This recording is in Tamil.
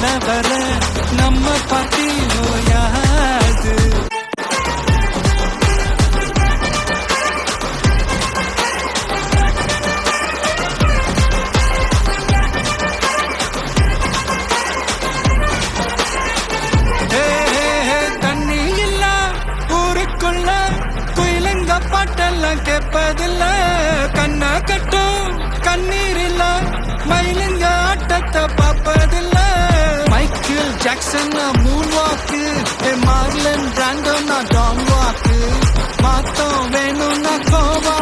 வர வர நம்ம பாட்டி நோயாது. தண்ணி இல்ல ஊருக்குள்ள குயிலங்க பாட்டெல்லாம் கேட்பதில்ல. கண்ணா கட்டும் கண்ணீர் இல்ல மயிலுங்க ஆட்டத்தை பார்ப்பதில்ல. மைக்கேல் ஜாக்சன் மூன் வாக்கு, மார்லன் பிராண்டோ நான் டான் வாக்கு. மாத்தம் வேணும்னா கோவா